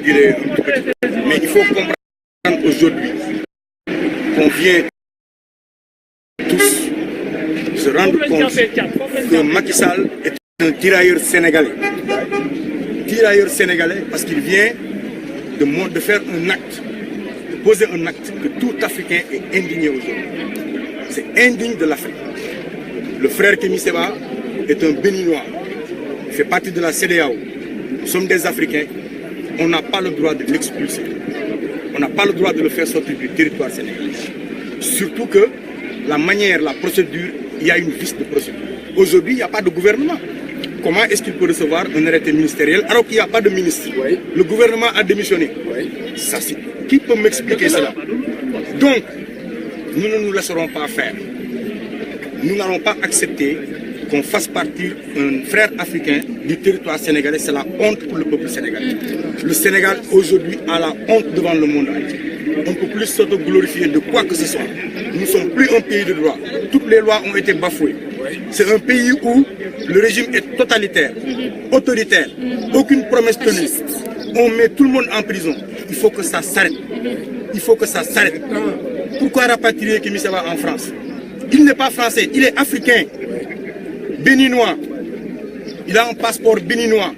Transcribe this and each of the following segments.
dirais, un tout petit peu. Mais il faut comprendre aujourd'hui qu'on vient tous se rendre compte que Macky Sall est un tirailleur sénégalais. Tirailleur sénégalais parce qu'il vient de faire un acte, de poser un acte que tout Africain est indigné aujourd'hui. C'est indigne de l'Afrique. Le frère Kémi Séba est un Béninois. Il fait partie de la CEDEAO. Nous sommes des Africains. On n'a pas le droit de l'expulser. On n'a pas le droit de le faire sortir du territoire sénégalais. Surtout que la manière, la procédure, il y a une vice de procédure. Aujourd'hui, il n'y a pas de gouvernement. Comment est-ce qu'il peut recevoir un arrêté ministériel alors qu'il n'y a pas de ministre? Oui. Le gouvernement a démissionné. Oui. Ça, qui peut m'expliquer cela? Donc, nous ne nous laisserons pas faire. Nous n'allons pas accepter qu'on fasse partir un frère africain du territoire sénégalais. C'est la honte pour le peuple sénégalais. Le Sénégal aujourd'hui a la honte devant le monde entier. On ne peut plus s'auto-glorifier de quoi que ce soit. Nous ne sommes plus un pays de droit. Toutes les lois ont été bafouées. C'est un pays où le régime est totalitaire, autoritaire, aucune promesse tenue. On met tout le monde en prison. Il faut que ça s'arrête. Il faut que ça s'arrête. Pourquoi rapatrier Kémi Séba en France? Il n'est pas français, il est africain, béninois. Il a un passeport béninois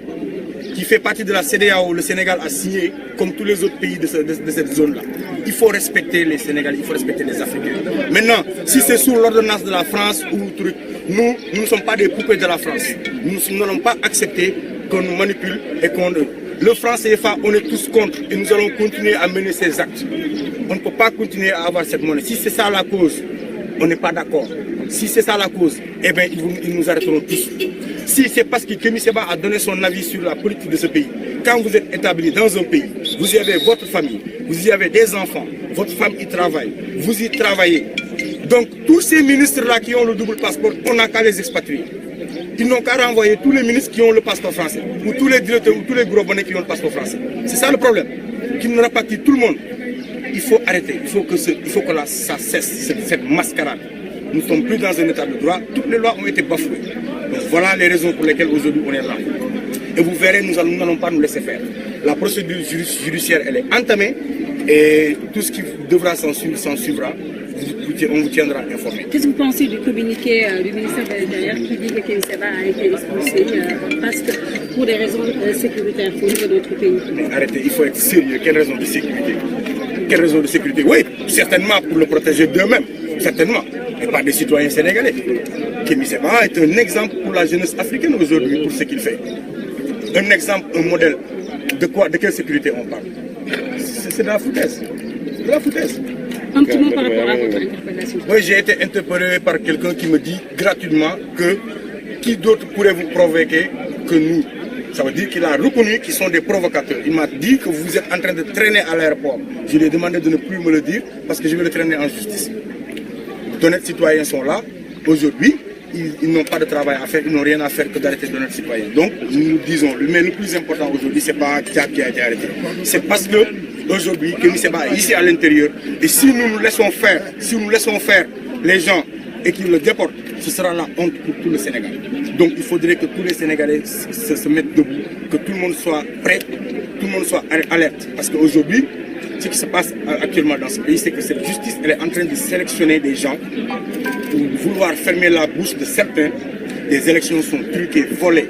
qui fait partie de la CEDEAO. Le Sénégal a signé comme tous les autres pays de cette zone-là. Il faut respecter les Sénégalais, il faut respecter les Africains. Maintenant, si c'est sous l'ordonnance de la France ou truc, nous ne sommes pas des poupées de la France. Nous n'allons pas accepter qu'on nous manipule et qu'on... Le franc CFA, on est tous contre et nous allons continuer à mener ces actes. On ne peut pas continuer à avoir cette monnaie. Si c'est ça la cause, on n'est pas d'accord. Si c'est ça la cause, eh bien, ils nous arrêteront tous. Si c'est parce que Kémi Séba a donné son avis sur la politique de ce pays, quand vous êtes établi dans un pays, vous y avez votre famille, vous y avez des enfants, votre femme y travaille, vous y travaillez. Donc, tous ces ministres-là qui ont le double passeport, on n'a qu'à les expatrier. Ils n'ont qu'à renvoyer tous les ministres qui ont le passeport français, ou tous les directeurs, ou tous les gros bonnets qui ont le passeport français. C'est ça le problème. Qu'ils ne rapatrient tout le monde. Il faut arrêter, il faut que ça cesse, cette mascarade. Nous ne sommes plus dans un état de droit, toutes les lois ont été bafouées. Donc voilà les raisons pour lesquelles aujourd'hui on est là. Et vous verrez, nous n'allons pas nous laisser faire. La procédure judiciaire, elle est entamée et tout ce qui devra s'en suivra. On vous tiendra informé. Qu'est-ce que vous pensez du communiqué du ministère de l'Intérieur qui dit que Kémi Séba a été expulsé parce que pour des raisons sécuritaires au niveau de notre pays? Mais arrêtez, il faut être sérieux. Quelle raison de sécurité? Quelle raison de sécurité? Oui, certainement pour le protéger d'eux-mêmes, certainement, mais pas des citoyens sénégalais. Kémi Séba est un exemple pour la jeunesse africaine aujourd'hui pour ce qu'il fait. Un exemple, un modèle. De quoi? De quelle sécurité on parle? C'est de la foutaise. C'est de la foutaise. Un petit mot par rapport à votre interpellation. Oui, j'ai été interpellé par quelqu'un qui me dit gratuitement que qui d'autre pourrait vous provoquer que nous. Ça veut dire qu'il a reconnu qu'ils sont des provocateurs. Il m'a dit que vous êtes en train de traîner à l'aéroport. Je lui ai demandé de ne plus me le dire parce que je vais le traîner en justice. D'honnêtes citoyens sont là. Aujourd'hui, ils n'ont pas de travail à faire, ils n'ont rien à faire que d'arrêter d'honnêtes citoyens. Donc, nous disons, mais le plus important aujourd'hui, ce n'est pas ça qui a été arrêté. C'est parce que aujourd'hui, Kémi Séba est ici à l'intérieur. Et si nous laissons faire les gens et qu'ils le déportent, ce sera la honte pour tout le Sénégal. Donc il faudrait que tous les Sénégalais se mettent debout, que tout le monde soit prêt, tout le monde soit alerte. Parce qu'aujourd'hui, ce qui se passe actuellement dans ce pays, c'est que cette justice, elle est en train de sélectionner des gens pour vouloir fermer la bouche de certains. Les élections sont truquées, volées,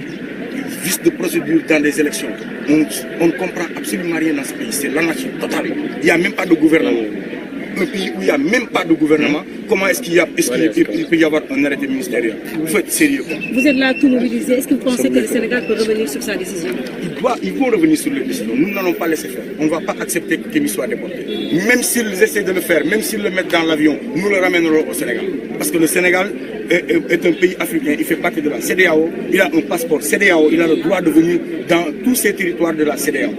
vices de procédure dans des élections. On ne comprend absolument rien dans ce pays, c'est l'anarchie totale. Il n'y a même pas de gouvernement. Un pays où il n'y a même pas de gouvernement, comment est-ce qu'il peut y avoir un arrêté ministériel? Il faut être sérieux. Vous êtes là tout mobilisé. Est-ce que vous pensez que le Sénégal peut revenir sur sa décision? Ils vont revenir sur leur décision. Nous n'allons pas laisser faire. On ne va pas accepter que Kémi soit déporté. Même s'ils essaient de le faire, même s'ils le mettent dans l'avion, nous le ramènerons au Sénégal. Parce que le Sénégal est un pays africain. Il fait partie de la CEDEAO. Il a un passeport CEDEAO. Il a le droit de venir dans tous ces territoires de la CEDEAO.